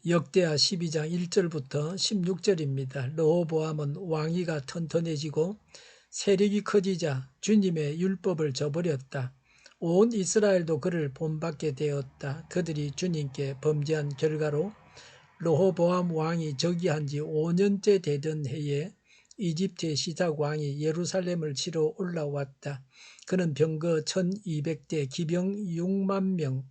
역대하 12장 1절부터 16절입니다. 르호보암은 왕위가 튼튼해지고 세력이 커지자 주님의 율법을 저버렸다. 온 이스라엘도 그를 본받게 되었다. 그들이 주님께 범죄한 결과로 르호보암 왕이 즉위한 지 5년째 되던 해에 이집트의 시작 왕이 예루살렘을 치러 올라왔다. 그는 병거 1200대, 기병 6만 명,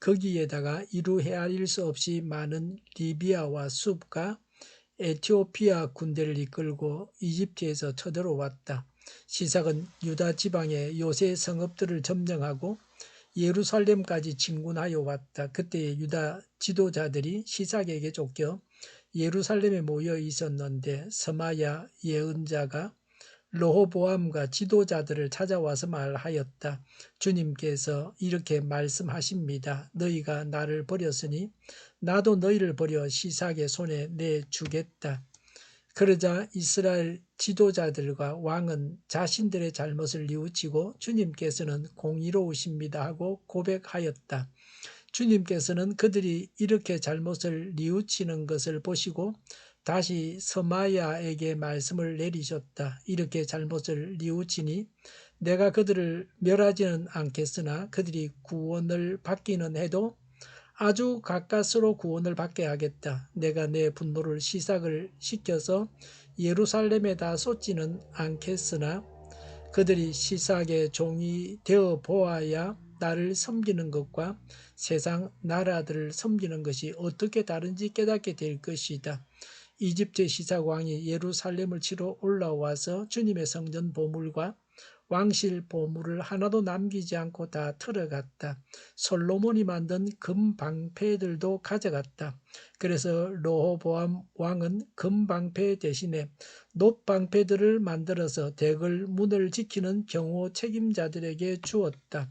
거기에다가 이루 헤아릴 수 없이 많은 리비아와 숲과 에티오피아 군대를 이끌고 이집트에서 쳐들어왔다. 시삭은 유다 지방의 요새 성읍들을 점령하고 예루살렘까지 진군하여 왔다. 그때의 유다 지도자들이 시삭에게 쫓겨 예루살렘에 모여 있었는데 스마야 예언자가 르호보암과 지도자들을 찾아와서 말하였다. 주님께서 이렇게 말씀하십니다. 너희가 나를 버렸으니 나도 너희를 버려 시삭의 손에 내주겠다. 그러자 이스라엘 지도자들과 왕은 자신들의 잘못을 뉘우치고 주님께서는 공의로우십니다 하고 고백하였다. 주님께서는 그들이 이렇게 잘못을 뉘우치는 것을 보시고 다시 스마야에게 말씀을 내리셨다. 이렇게 잘못을 뉘우치니 내가 그들을 멸하지는 않겠으나 그들이 구원을 받기는 해도 아주 가까스로 구원을 받게 하겠다. 내가 내 분노를 시삭을 시켜서 예루살렘에다 쏟지는 않겠으나 그들이 시삭의 종이 되어 보아야 나를 섬기는 것과 세상 나라들을 섬기는 것이 어떻게 다른지 깨닫게 될 것이다. 이집트의 시삭 왕이 예루살렘을 치러 올라와서 주님의 성전 보물과 왕실 보물을 하나도 남기지 않고 다 털어갔다. 솔로몬이 만든 금 방패들도 가져갔다. 그래서 르호보암 왕은 금 방패 대신에 놋 방패들을 만들어서 대궐 문을 지키는 경호 책임자들에게 주었다.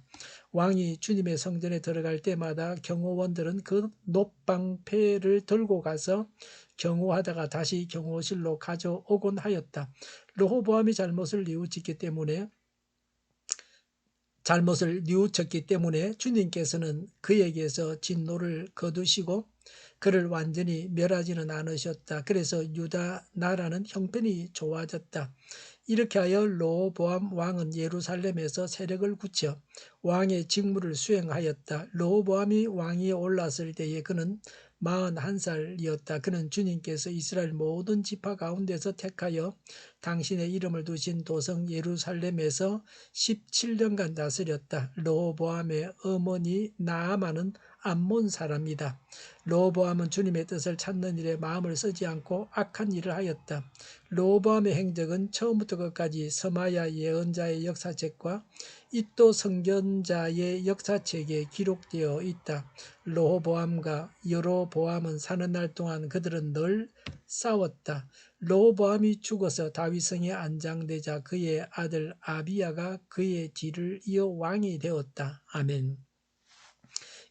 왕이 주님의 성전에 들어갈 때마다 경호원들은 그 놋 방패를 들고 가서 경호하다가 다시 경호실로 가져오곤 하였다. 르호보암이 잘못을 뉘우쳤기 때문에 주님께서는 그에게서 진노를 거두시고 그를 완전히 멸하지는 않으셨다. 그래서 유다 나라는 형편이 좋아졌다. 이렇게 하여 르호보암 왕은 예루살렘에서 세력을 굳혀 왕의 직무를 수행하였다. 르호보암이 왕위에 올랐을 때에 그는 41살이었다. 그는 주님께서 이스라엘 모든 지파 가운데서 택하여 당신의 이름을 두신 도성 예루살렘에서 17년간 다스렸다. 르호보암의 어머니 나아만은 암몬 사람이다. 르호보암은 주님의 뜻을 찾는 일에 마음을 쓰지 않고 악한 일을 하였다. 르호보암의 행적은 처음부터 끝까지 스마야 예언자의 역사책과 이도 선견자의 역사책에 기록되어 있다. 르호보암과 여로보암은 사는 날 동안 그들은 늘 싸웠다. 르호보암이 죽어서 다윗성에 안장되자 그의 아들 아비야가 그의 뒤를 이어 왕이 되었다. 아멘.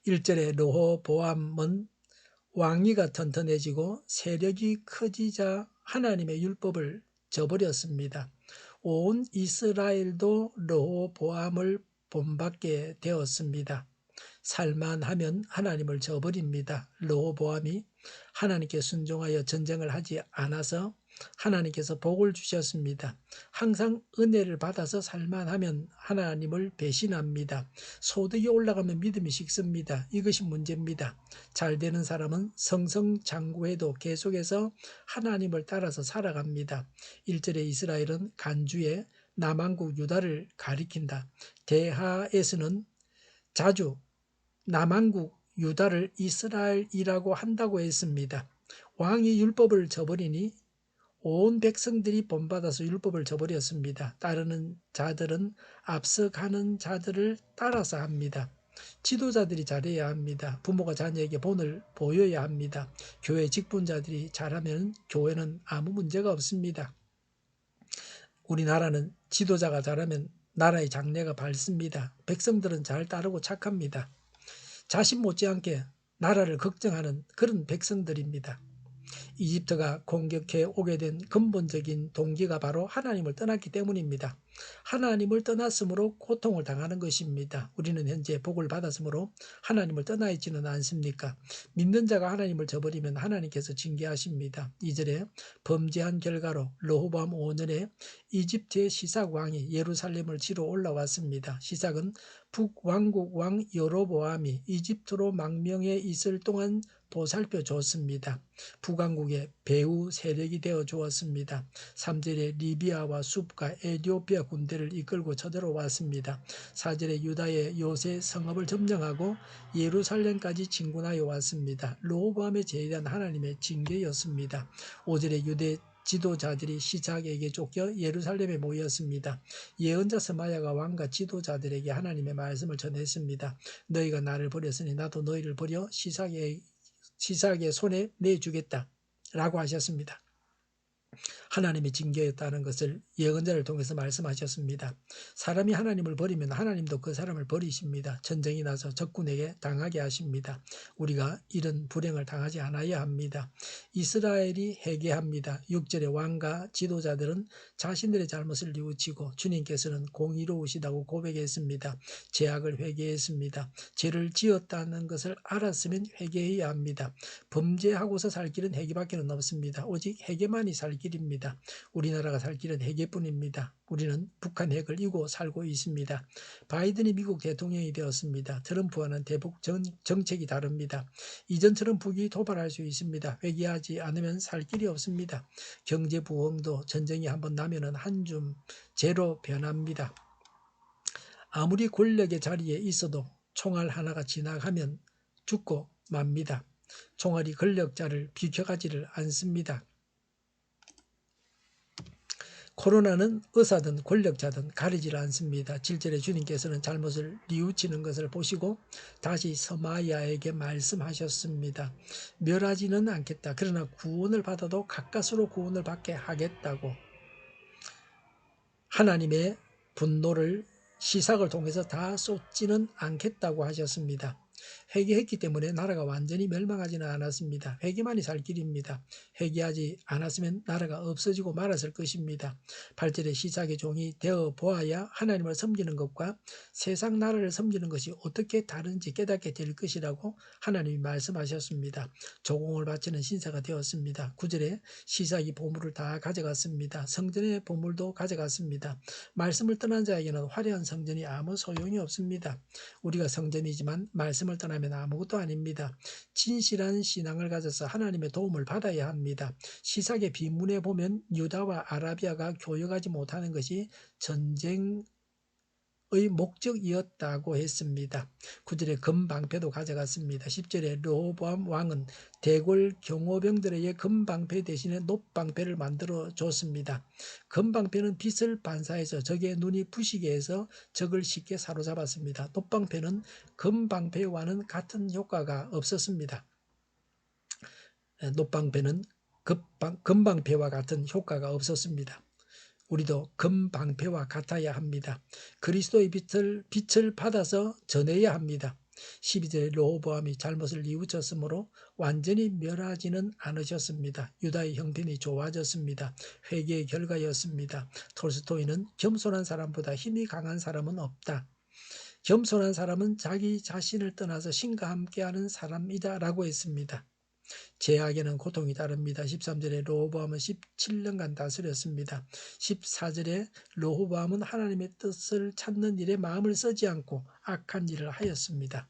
1절에 르호보암은 왕위가 튼튼해지고 세력이 커지자 하나님의 율법을 저버렸습니다. 온 이스라엘도 르호보암을 본받게 되었습니다. 살만하면 하나님을 저버립니다. 르호보암이 하나님께 순종하여 전쟁을 하지 않아서 하나님께서 복을 주셨습니다. 항상 은혜를 받아서 살만하면 하나님을 배신합니다. 소득이 올라가면 믿음이 식습니다. 이것이 문제입니다. 잘 되는 사람은 성성장구해도 계속해서 하나님을 따라서 살아갑니다. 1절에 이스라엘은 간주에 남한국 유다를 가리킨다. 대하에서는 자주 남한국 유다를 이스라엘이라고 한다고 했습니다. 왕이 율법을 저버리니 온 백성들이 본받아서 율법을 저버렸습니다. 따르는 자들은 앞서가는 자들을 따라서 합니다. 지도자들이 잘해야 합니다. 부모가 자녀에게 본을 보여야 합니다. 교회 직분자들이 잘하면 교회는 아무 문제가 없습니다. 우리나라는 지도자가 잘하면 나라의 장래가 밝습니다. 백성들은 잘 따르고 착합니다. 자신 못지않게 나라를 걱정하는 그런 백성들입니다. 이집트가 공격해 오게 된 근본적인 동기가 바로 하나님을 떠났기 때문입니다. 하나님을 떠났으므로 고통을 당하는 것입니다. 우리는 현재 복을 받았으므로 하나님을 떠나 있지는 않습니까? 믿는 자가 하나님을 저버리면 하나님께서 징계하십니다. 2절에 범죄한 결과로 르호보암 5년에 이집트의 시삭 왕이 예루살렘을 치러 올라왔습니다. 시삭은 북왕국 왕 여로보암이 이집트로 망명해 있을 동안 보살펴 줬습니다. 북왕국의 배후 세력이 되어 주었습니다. 3절에 리비아와 숲과 에티오피아 군대를 이끌고 쳐들어왔습니다. 4절에 유다의 요새 성읍을 점령하고 예루살렘까지 진군하여 왔습니다. 르호보암의 죄에 대한 하나님의 징계였습니다. 5절에 유대 지도자들이 시삭에게 쫓겨 예루살렘에 모였습니다. 예언자 스마야가 왕과 지도자들에게 하나님의 말씀을 전했습니다. 너희가 나를 버렸으니 나도 너희를 버려 시삭의 손에 내주겠다 라고 하셨습니다. 하나님의 징계였다는 것을 예언자를 통해서 말씀하셨습니다. 사람이 하나님을 버리면 하나님도 그 사람을 버리십니다. 전쟁이 나서 적군에게 당하게 하십니다. 우리가 이런 불행을 당하지 않아야 합니다. 이스라엘이 회개합니다. 6절의 왕과 지도자들은 자신들의 잘못을 뉘우치고 주님께서는 공의로우시다고 고백했습니다. 죄악을 회개했습니다. 죄를 지었다는 것을 알았으면 회개해야 합니다. 범죄하고서 살 길은 회개밖에 없습니다. 오직 회개만이 살 길입니다. 우리나라가 살 길은 회개뿐입니다. 우리는 북한 핵을 이고 살고 있습니다. 바이든이 미국 대통령이 되었습니다. 트럼프와는 대북 정책이 다릅니다. 이전처럼 북이 도발할 수 있습니다. 회개하지 않으면 살 길이 없습니다. 경제 부흥도 전쟁이 한번 나면은 한줌 재로 변합니다. 아무리 권력의 자리에 있어도 총알 하나가 지나가면 죽고 맙니다. 총알이 권력자를 비켜가지를 않습니다. 코로나는 의사든 권력자든 가리질 않습니다. 7절에 주님께서는 잘못을 뉘우치는 것을 보시고 다시 스마야에게 말씀하셨습니다. 멸하지는 않겠다. 그러나 구원을 받아도 가까스로 구원을 받게 하겠다고. 하나님의 분노를 시삭을 통해서 다 쏟지는 않겠다고 하셨습니다. 회개했기 때문에 나라가 완전히 멸망하지는 않았습니다. 회개만이 살 길입니다. 회개하지 않았으면 나라가 없어지고 말았을 것입니다. 8절에 시삭의 종이 되어 보아야 하나님을 섬기는 것과 세상 나라를 섬기는 것이 어떻게 다른지 깨닫게 될 것이라고 하나님이 말씀하셨습니다. 조공을 바치는 신사가 되었습니다. 9절에 시삭이 보물을 다 가져갔습니다. 성전의 보물도 가져갔습니다. 말씀을 떠난 자에게는 화려한 성전이 아무 소용이 없습니다. 우리가 성전이지만 말씀을 떠나면 아무것도 아닙니다. 진실한 신앙을 가져서 하나님의 도움을 받아야 합니다. 시삭의 비문에 보면 유다와 아라비아가 교역하지 못하는 것이 전쟁의 목적이었다고 했습니다. 9절에 금방패도 가져갔습니다. 10절에 르호보암 왕은 대궐 경호병들에게 금방패 대신에 놋방패를 만들어 줬습니다. 금방패는 빛을 반사해서 적의 눈이 부시게 해서 적을 쉽게 사로잡았습니다. 놋방패는 금방패와는 같은 효과가 없었습니다. 놋방패는 금방패와 같은 효과가 없었습니다. 우리도 금방패와 같아야 합니다. 그리스도의 빛을 받아서 전해야 합니다. 12절에 르호보암이 잘못을 뉘우쳤으므로 완전히 멸하지는 않으셨습니다. 유다의 형편이 좋아졌습니다. 회개의 결과였습니다. 톨스토이는 겸손한 사람보다 힘이 강한 사람은 없다. 겸손한 사람은 자기 자신을 떠나서 신과 함께하는 사람이다 라고 했습니다. 죄악에는 고통이 따릅니다. 13절에 르호보암은 17년간 다스렸습니다. 14절에 르호보암은 하나님의 뜻을 찾는 일에 마음을 쓰지 않고 악한 일을 하였습니다.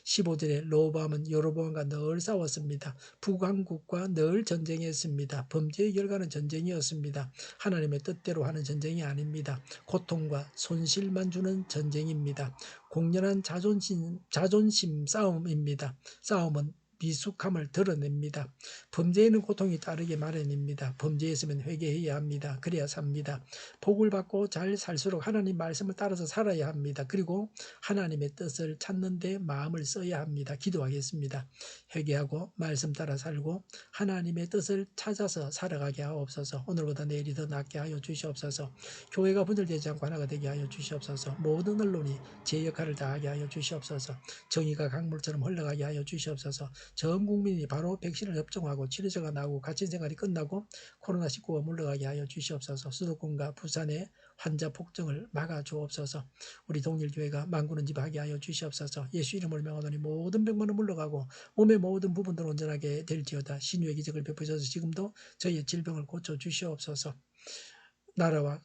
15절에 르호보암은 여로보암과 늘 싸웠습니다. 북왕국과 늘 전쟁했습니다. 범죄의 결과는 전쟁이었습니다. 하나님의 뜻대로 하는 전쟁이 아닙니다. 고통과 손실만 주는 전쟁입니다. 공연한 자존심 싸움입니다. 싸움은 미숙함을 드러냅니다. 범죄에는 고통이 따르게 마련입니다. 범죄했으면 회개해야 합니다. 그래야 삽니다. 복을 받고 잘 살수록 하나님 말씀을 따라서 살아야 합니다. 그리고 하나님의 뜻을 찾는 데 마음을 써야 합니다. 기도하겠습니다. 회개하고 말씀 따라 살고 하나님의 뜻을 찾아서 살아가게 하옵소서. 오늘보다 내일이 더 낫게 하여 주시옵소서. 교회가 분열되지 않고 하나가 되게 하여 주시옵소서. 모든 언론이 제 역할을 다하게 하여 주시옵소서. 정의가 강물처럼 흘러가게 하여 주시옵소서. 전 국민이 바로 백신을 접종하고 치료제가 나오고 갇힌 생활이 끝나고 코로나19가 물러가게 하여 주시옵소서. 수도권과 부산의 환자 폭증을 막아 주옵소서. 우리 동일교회가 만군은집하게 하여 주시옵소서. 예수 이름을 명하노니 모든 병만은 물러가고 몸의 모든 부분들 온전하게 될지어다. 신유의 기적을 베푸셔서 지금도 저희의 질병을 고쳐 주시옵소서. 나라와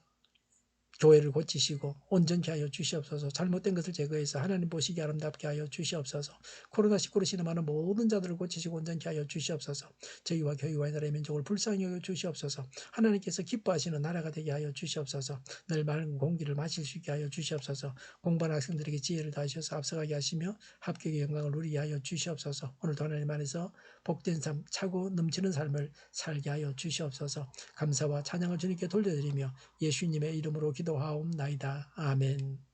교회를 고치시고 온전케 하여 주시옵소서. 잘못된 것을 제거해서 하나님 보시기 아름답게 하여 주시옵소서. 코로나19로 신음하는 모든 자들을 고치시고 온전케 하여 주시옵소서. 저희와 교회와 나라의 민족을 불쌍히 여겨 주시옵소서. 하나님께서 기뻐하시는 나라가 되게 하여 주시옵소서. 늘 맑은 공기를 마실 수 있게 하여 주시옵소서. 공부하는 학생들에게 지혜를 다하셔서 앞서가게 하시며 합격의 영광을 누리게 하여 주시옵소서. 오늘도 하나님 안에서 복된 삶, 차고 넘치는 삶을 살게 하여 주시옵소서. 감사와 찬양을 주님께 돌려드리며 예수님의 이름으로 기도하옵나이다. 아멘.